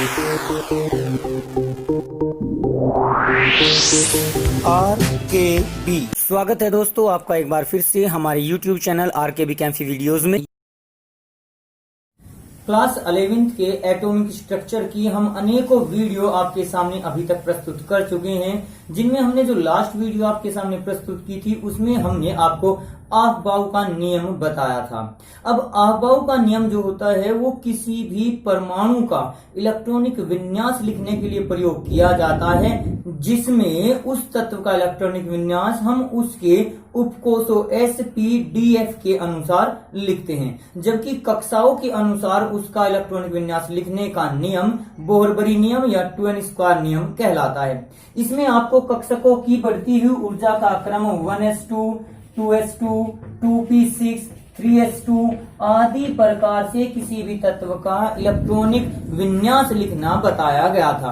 RKB स्वागत है दोस्तों आपका एक बार फिर से हमारे YouTube चैनल RKB कैंफी वीडियोस में। क्लास 11th के एटॉमिक स्ट्रक्चर की हम अनेकों वीडियो आपके सामने अभी तक प्रस्तुत कर चुके हैं, जिनमें हमने जो लास्ट वीडियो आपके सामने प्रस्तुत की थी उसमें हमने आपको अफबाउ का नियम बताया था। अब अफबाउ का नियम जो होता है वो किसी भी परमाणु का इलेक्ट्रॉनिक विन्यास लिखने के लिए प्रयोग किया जाता है, जिसमें उस तत्व का इलेक्ट्रॉनिक विन्यास हम उसके उपकोषों sp,df के अनुसार लिखते हैं, जबकि कक्षाओं के अनुसार उसका इलेक्ट्रॉनिक विन्यास लिखने का नियम बोहरबरी नियम या 2n² नियम कहलाता है। इसमें आपको कक्षकों की बढ़ती हुई ऊर्जा का क्रम 1s2, 2s2, 2p6, 3s2 आदि प्रकार से किसी भी तत्व का इलेक्ट्रॉनिक विन्यास लिखना बताया गया था।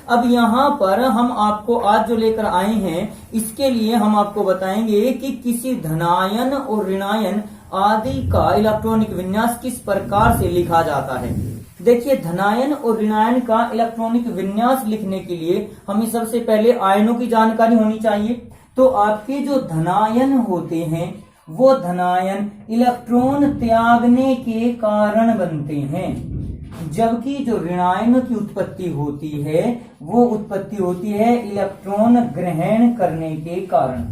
अब यहाँ पर हम आपको आज जो लेकर आए हैं इसके लिए हम आपको बताएंगे कि किसी धनायन और ऋणायन आदि का इलेक्ट्रॉनिक विन्यास किस प्रकार से लिखा जाता है। देखिए, धनायन और ऋणायन का इलेक्ट्रॉनिक विन्यास लिखने के लिए हमें सबसे पहले आयनों की जानकारी होनी चाहिए। तो आपके जो धनायन होते हैं वो धनायन इलेक्ट्रॉन त्यागने के कारण बनते हैं, जबकि जो ऋणायन की उत्पत्ति होती है वो उत्पत्ति होती है इलेक्ट्रॉन ग्रहण करने के कारण।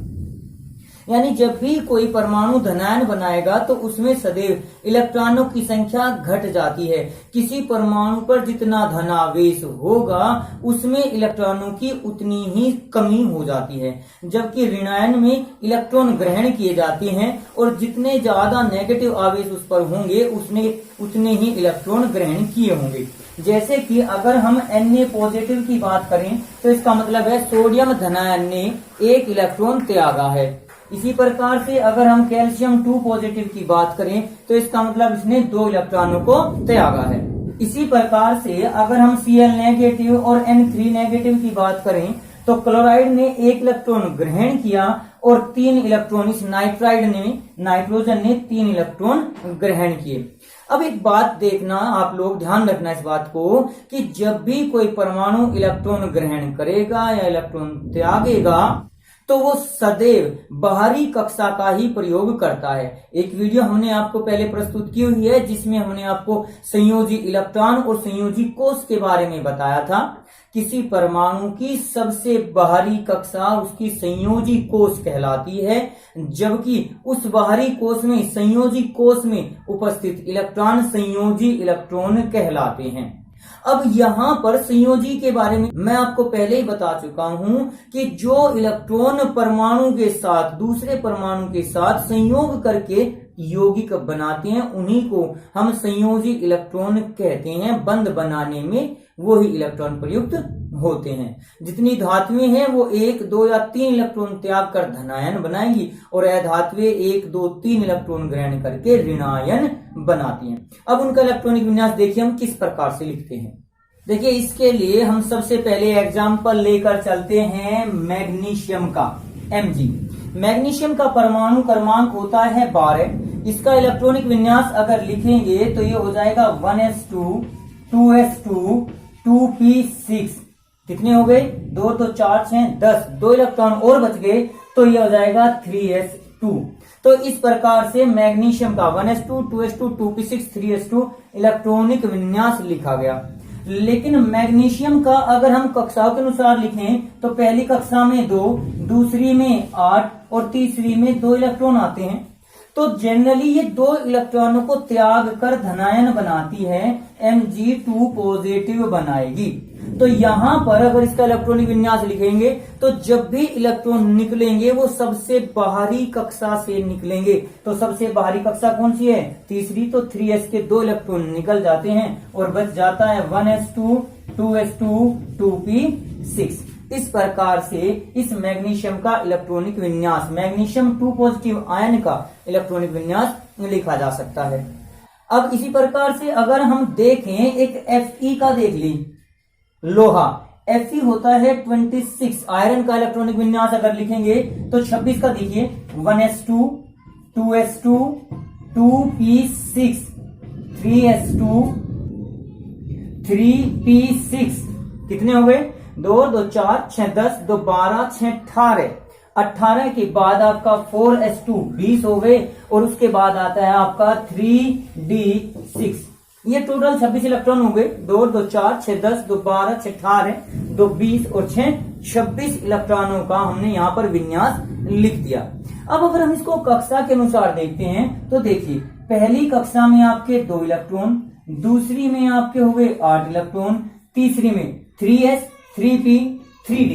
यानी जब भी कोई परमाणु धनायन बनाएगा तो उसमें सदैव इलेक्ट्रॉनों की संख्या घट जाती है। किसी परमाणु पर जितना धनावेश होगा उसमें इलेक्ट्रॉनों की उतनी ही कमी हो जाती है, जबकि ऋणायन में इलेक्ट्रॉन ग्रहण किए जाते हैं और जितने ज्यादा नेगेटिव आवेश उस पर होंगे उतने ही इलेक्ट्रॉन ग्रहण किए होंगे। जैसे कि अगर हम Na पॉजिटिव की बात करें तो इसका मतलब है सोडियम धनायन ने एक इलेक्ट्रॉन त्यागा है। इसी प्रकार से अगर हम कैल्शियम 2 पॉजिटिव की बात करें तो इसका मतलब इसने 2 इलेक्ट्रॉनों को त्यागा है। इसी प्रकार से अगर हम Cl नेगेटिव और N3 नेगेटिव की बात करें तो क्लोराइड ने 1 इलेक्ट्रॉन ग्रहण किया और 3 इलेक्ट्रॉन इस नाइट्रोजन ने 3 इलेक्ट्रॉन ग्रहण किए। अब एक बात देखना, आप लोग ध्यान रखना इस बात को कि जब भी कोई परमाणु इलेक्ट्रॉन ग्रहण करेगा या इलेक्ट्रॉन त्यागेगा तो वो सदैव बाहरी कक्षा का ही प्रयोग करता है। एक वीडियो हमने आपको पहले प्रस्तुत की हुई है जिसमें हमने आपको संयोजी इलेक्ट्रॉन और संयोजी कोष के बारे में बताया था। किसी परमाणु की सबसे बाहरी कक्षा उसकी संयोजी कोष कहलाती है, जबकि उस बाहरी कोष में संयोजी कोष में उपस्थित इलेक्ट्रॉन संयोजी इलेक्ट्रॉन कहलाते हैं। अब यहाँ पर संयोजी के बारे में मैं आपको पहले ही बता चुका हूं कि जो इलेक्ट्रॉन परमाणु के साथ दूसरे परमाणु के साथ संयोग करके यौगिक बनाते हैं उन्हीं को हम संयोजी इलेक्ट्रॉन कहते हैं। बंध बनाने में वो ही इलेक्ट्रॉन प्रयुक्त होते हैं। जितनी धातुएं हैं वो 1, 2 या 3 इलेक्ट्रॉन त्याग कर धनायन बनाएंगी और अधातुएं 1, 2, 3 इलेक्ट्रॉन ग्रहण करके ऋणायन बनाती हैं। अब उनका इलेक्ट्रॉनिक विन्यास देखिए हम किस प्रकार से लिखते हैं। देखिए, इसके लिए हम सबसे पहले एग्जाम्पल लेकर चलते हैं मैग्नीशियम का, Mg। मैग्नीशियम का परमाणु क्रमांक होता है 12। इसका इलेक्ट्रॉनिक विन्यास अगर लिखेंगे तो ये हो जाएगा 1s2, 2s2, 2p6। कितने हो गए? 2 तो 4 6 10, 2 इलेक्ट्रॉन और बच गए तो ये हो जाएगा 3s2। तो इस प्रकार से मैग्नीशियम का 1s2, 2s2, 2p6, 3s2 electronic विन्यास लिखा गया। लेकिन मैग्नीशियम का अगर हम कक्षाओं के अनुसार लिखें तो पहली कक्षा में 2, दूसरी में 8 और तीसरी में 2 इलेक्ट्रॉन आते हैं। तो जनरली ये 2 इलेक्ट्रॉनों को त्याग कर धनायन बनाती है, Mg2 पॉजिटिव बनाएगी। तो यहाँ पर अगर इसका इलेक्ट्रॉनिक विन्यास लिखेंगे तो जब भी इलेक्ट्रॉन निकलेंगे वो सबसे बाहरी कक्षा से निकलेंगे। तो सबसे बाहरी कक्षा कौन सी है? तीसरी। तो 3s के 2 इलेक्ट्रॉन निकल जाते हैं और बच जाता है 1s2, 2s2, 2p6। इस प्रकार से इस मैग्नीशियम का इलेक्ट्रॉनिक विन्यास, मैग्नीशियम 2 पॉजिटिव आयन का इलेक्ट्रॉनिक विन्यास लिखा जा सकता है। अब इसी प्रकार से अगर हम देखें एक Fe का देख ली, लोहा Fe होता है 26। आयरन का इलेक्ट्रॉनिक विन्यास अगर लिखेंगे तो 26 का देखिए 1s2, 2s2, 2p6, 3s2, 3p6 कितने हो गए? 2 2 4 6 10 2 12 6 18। 18 के बाद आपका 4s2 20 हो गए और उसके बाद आता है आपका 3d6। ये टोटल 26 इलेक्ट्रॉन हो गए। 2 2 4 6 10 2 12 6 18 2 20 और 6 26 इलेक्ट्रॉनों का हमने यहाँ पर विन्यास लिख दिया। अब अगर हम इसको कक्षा के अनुसार देखते हैं तो देखिए, पहली कक्षा में आपके 2 इलेक्ट्रॉन, दूसरी में आपके हो गए 8 इलेक्ट्रॉन, तीसरी में 3s 3p 3d,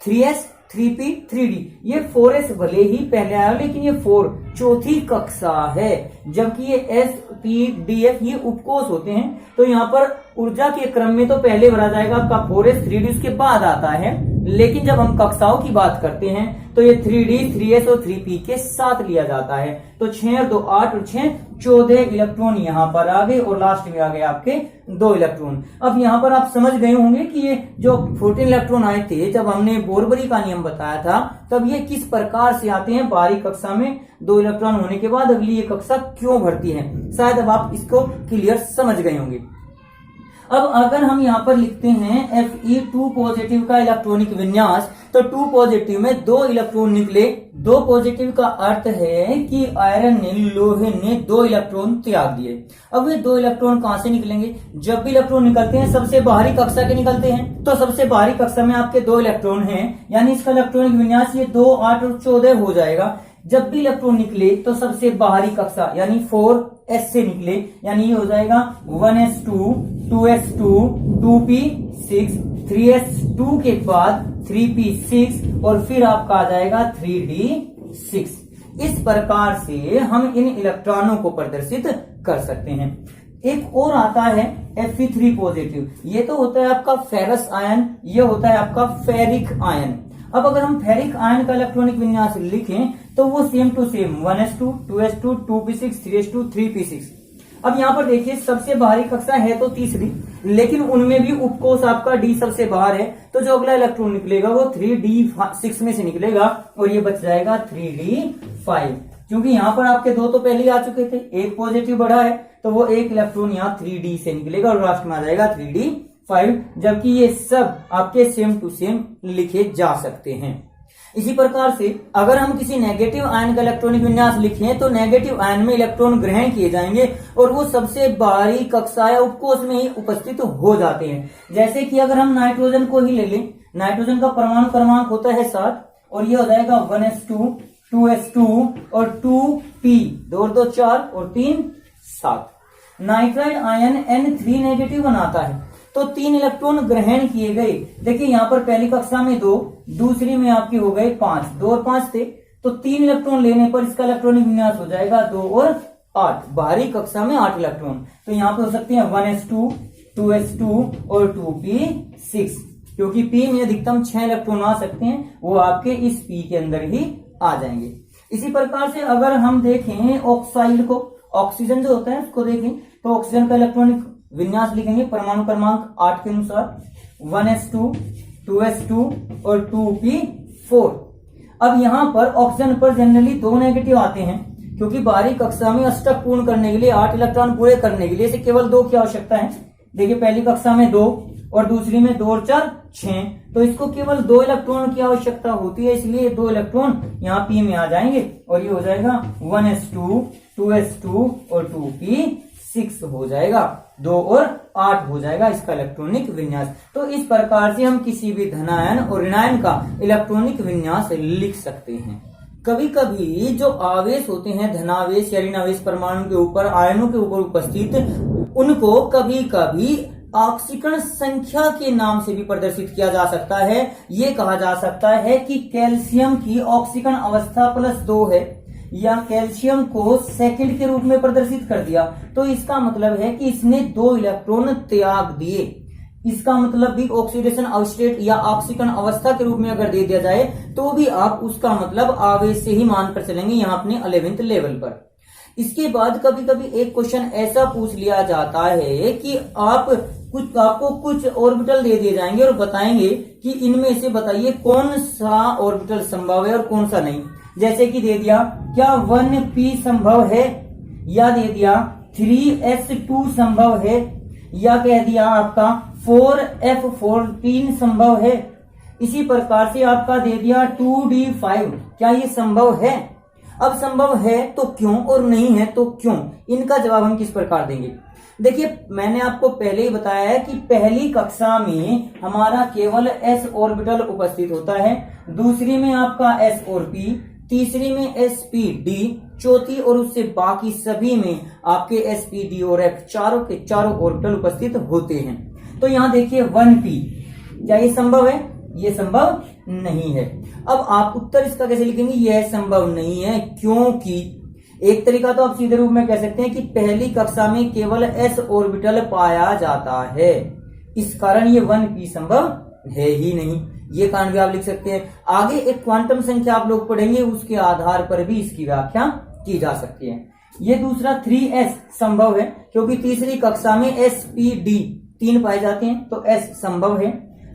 3s 3p 3d। ये 4s भले ही पहले आया लेकिन ये 4 चौथी कक्षा है, जबकि ये s p d f ये उपकोष होते हैं। तो यहाँ पर ऊर्जा के क्रम में तो पहले भरा जाएगा आपका 4s 3d, उसके बाद आता है। लेकिन जब हम कक्षाओं की बात करते हैं तो ये 3d 3s और 3p के साथ लिया जाता है। तो 6 और 2 8 और 6 14 इलेक्ट्रॉन यहाँ पर आ गए और लास्ट में आ गए आपके 2 इलेक्ट्रॉन। अब यहाँ पर आप समझ गए होंगे कि ये जो 14 इलेक्ट्रॉन आए थे जब हमने बोरबरी का नियम बताया था, तब ये किस प्रकार से आते हैं। बाहरी कक्षा में 2 इलेक्ट्रॉन होने के बाद अगली ये कक्षा क्यों भरती है, शायद अब आप इसको क्लियर समझ गए होंगे। अब अगर हम यहाँ पर लिखते हैं Fe2 पॉजिटिव का इलेक्ट्रॉनिक विन्यास, तो 2 पॉजिटिव में 2 इलेक्ट्रॉन निकले। 2 पॉजिटिव का अर्थ है कि आयरन ने, लोहे ने 2 इलेक्ट्रॉन त्याग दिए। अब ये 2 इलेक्ट्रॉन कहां से निकलेंगे? जब भी इलेक्ट्रॉन निकलते हैं सबसे बाहरी कक्षा के निकलते हैं। तो सबसे बाहरी कक्षा में आपके 2 इलेक्ट्रॉन हैं, यानी इसका इलेक्ट्रॉनिक विन्यास ये 2 8 और 14 हो जाएगा। जब भी इलेक्ट्रॉन निकले तो सबसे बाहरी कक्षा यानी 4s से निकले, यानी ये हो जाएगा 1s2 2s2 2p6 3s2 के बाद 3p6 और फिर आपका आ जाएगा 3d6। इस प्रकार से हम इन इलेक्ट्रॉनों को प्रदर्शित कर सकते हैं। एक और आता है Fe3 पॉजिटिव। ये तो होता है आपका फेरस आयन, ये होता है आपका फेरिक आयन। अब अगर हम फेरिक आयन का इलेक्ट्रॉनिक विन्यास लिखें तो वो same to same 1s2 2s2 2p6 3s2 3p6। अब यहाँ पर देखिए, सबसे बाहरी कक्षा है तो तीसरी, लेकिन उनमें भी उपकोष आपका D सबसे बाहर है। तो जो अगला इलेक्ट्रॉन निकलेगा वो 3d6 में से निकलेगा और ये बच जाएगा 3d5। क्योंकि यहाँ पर आपके 2 तो पहले ही आ चुके थे, एक पॉजिटिव बढ़ा है तो वो एक इलेक्ट्रॉन यहाँ 3d से निकलेगा और लास्ट में आ जाएगा 3d5। जबकि ये सब आपके सेम टू सेम लिखे जा सकते हैं। इसी प्रकार से अगर हम किसी नेगेटिव आयन का इलेक्ट्रॉनिक विन्यास लिखें तो नेगेटिव आयन में इलेक्ट्रॉन ग्रहण किए जाएंगे और वो सबसे बाहरी कक्षा या उपकोष में ही उपस्थित हो जाते हैं। जैसे कि अगर हम नाइट्रोजन को ही ले लें, नाइट्रोजन का परमाणु क्रमांक होता है 7 और ये हो जाएगा 1s2 2s2 और 2p 2 2 4 और 3 7। नाइट्राइड आयन N3 नेगेटिव बनाता है तो 3 इलेक्ट्रॉन ग्रहण किए गए। देखिए यहाँ पर पहली कक्षा में 2, दूसरी में आपके हो गए 5, 2 और 5 थे तो 3 इलेक्ट्रॉन लेने पर इसका इलेक्ट्रॉनिक विन्यास हो जाएगा 2 और 8। बाहरी कक्षा में 8 इलेक्ट्रॉन, तो यहाँ पे हो सकते हैं 1s2 2s2 और 2p6, क्योंकि p में अधिकतम 6 इलेक्ट्रॉन आ सकते हैं, वो आपके इस p के अंदर ही आ जाएंगे। इसी प्रकार से अगर हम देखें ऑक्साइड को, ऑक्सीजन जो होता है उसको देखें तो ऑक्सीजन का इलेक्ट्रॉनिक विन्यास लिखेंगे परमाणु क्रमांक 8 के अनुसार 1s2 2s2 और 2p4। अब यहाँ पर ऑक्सीजन पर जनरली 2 नेगेटिव आते हैं, क्योंकि बाहरी कक्षा में अष्टक पूर्ण करने के लिए 8 इलेक्ट्रॉन पूरे करने के लिए इसे केवल 2 की आवश्यकता है। देखिए पहली कक्षा में 2 और दूसरी में 2 और 4 6, तो इसको केवल 2 इलेक्ट्रॉन की आवश्यकता होती है, इसलिए 2 इलेक्ट्रॉन यहाँ p में आ जाएंगे और ये हो जाएगा 1s2 2s2 और 2p6 हो जाएगा, 2 और 8 हो जाएगा इसका इलेक्ट्रॉनिक विन्यास। तो इस प्रकार से हम किसी भी धनायन और ऋणायन का इलेक्ट्रॉनिक विन्यास लिख सकते हैं। कभी कभी जो आवेश होते हैं, धनावेश या ऋणावेश परमाणु के ऊपर, आयनों के ऊपर उपस्थित, उनको कभी कभी ऑक्सीकरण संख्या के नाम से भी प्रदर्शित किया जा सकता है। ये कहा जा सकता है कि कैल्शियम की ऑक्सीकरण अवस्था +2 है, या कैल्शियम को सेकंड के रूप में प्रदर्शित कर दिया, तो इसका मतलब है कि इसने 2 इलेक्ट्रॉन त्याग दिए। इसका मतलब भी ऑक्सीडेशन अवस्थेट या ऑक्सीकरण अवस्था के रूप में अगर दे दिया जाए तो भी आप उसका मतलब आवेश से ही मानकर चलेंगे यहाँ अपने 11th लेवल पर। इसके बाद कभी कभी एक क्वेश्चन ऐसा पूछ लिया जाता है कि आपको कुछ ऑर्बिटल दे दिए जाएंगे और बताएंगे कि इनमें से बताइए कौन सा ऑर्बिटल संभव है और कौन सा नहीं। जैसे कि दे दिया क्या 1p संभव है, या दे दिया 3s2 संभव है, या कह दिया आपका 4f14 संभव है। इसी प्रकार से आपका दे दिया 2d5, क्या ये संभव है? अब संभव है तो क्यों और नहीं है तो क्यों, इनका जवाब हम किस प्रकार देंगे? देखिए, मैंने आपको पहले ही बताया है कि पहली कक्षा में हमारा केवल s ऑर्बिटल उपस्थित होता है, दूसरी में आपका s और p, तीसरी में s p d, चौथी और उससे बाकी सभी में आपके s p d और f चारों के चारों ऑर्बिटल उपस्थित होते हैं। तो यहाँ देखिए 1p, क्या ये संभव है? ये संभव नहीं है। अब आप उत्तर इसका कैसे लिखेंगे? यह संभव नहीं है क्योंकि एक तरीका तो आप सीधे रूप में कह सकते हैं कि पहली कक्षा में केवल s ऑर्बिटल पाया जाता है, इस कारण ये 1p संभव है ही नहीं। ये कारण भी आप लिख सकते हैं। आगे एक क्वांटम संख्या आप लोग पढ़ेंगे, उसके आधार पर भी इसकी व्याख्या की जा सकती है। ये दूसरा 3s संभव है क्योंकि तीसरी कक्षा में s p d 3 पाए जाते हैं, तो s संभव है।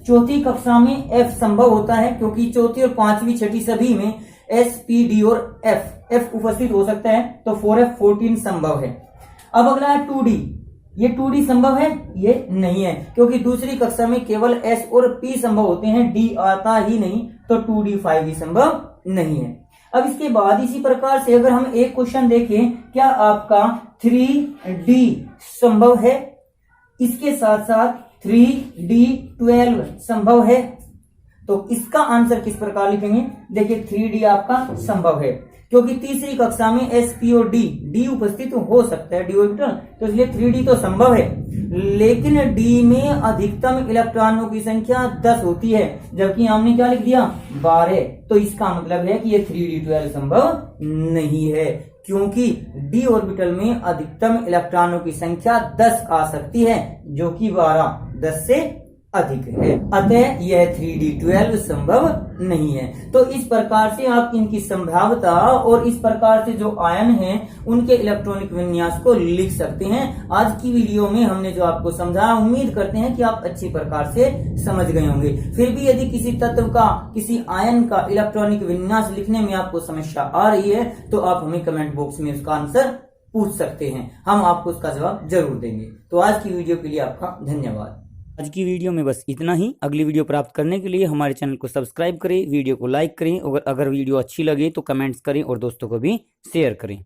चौथी कक्षा में f संभव होता है क्योंकि चौथी और पांचवी छठी सभी में s p d और f उपस्थित हो सकता है, तो 4f14 संभव है। अब अगला है 2d, ये 2d संभव है? ये नहीं है क्योंकि दूसरी कक्षा में केवल s और p संभव होते हैं, d आता ही नहीं, तो 2d5 भी संभव नहीं है। अब इसके बाद इसी प्रकार से अगर हम एक क्वेश्चन देखें, क्या आपका 3d संभव है? इसके साथ साथ 3d12 संभव है, तो इसका आंसर किस प्रकार लिखेंगे? देखिए 3d आपका संभव है क्योंकि तीसरी कक्षा में s p और d उपस्थित हो सकता है, d ऑर्बिटल, तो इसलिए 3d तो संभव है। लेकिन d में अधिकतम इलेक्ट्रॉनों की संख्या 10 होती है, जबकि हमने क्या लिख दिया? 12, तो इसका मतलब है कि ये 3d12 संभव नहीं है क्योंकि d ऑर्बिटल में अधिकतम इलेक्ट्रॉनों की संख्या 10 आ सकती है, जो कि 10 से अधिक है, अतः यह 3d12 संभव नहीं है। तो इस प्रकार से आप इनकी संभाव्यता और इस प्रकार से जो आयन हैं उनके इलेक्ट्रॉनिक विन्यास को लिख सकते हैं। आज की वीडियो में हमने जो आपको समझाया, उम्मीद करते हैं कि आप अच्छी प्रकार से समझ गए होंगे। फिर भी यदि किसी तत्व का, किसी आयन का इलेक्ट्रॉनिक विन्यास लिखने में आपको समस्या आ रही है तो आप हमें कमेंट बॉक्स में उसका आंसर पूछ सकते हैं, हम आपको उसका जवाब जरूर देंगे। तो आज की वीडियो के लिए आपका धन्यवाद। आज की वीडियो में बस इतना ही। अगली वीडियो प्राप्त करने के लिए हमारे चैनल को सब्सक्राइब करें, वीडियो को लाइक करें और अगर वीडियो अच्छी लगे तो कमेंट्स करें और दोस्तों को भी शेयर करें।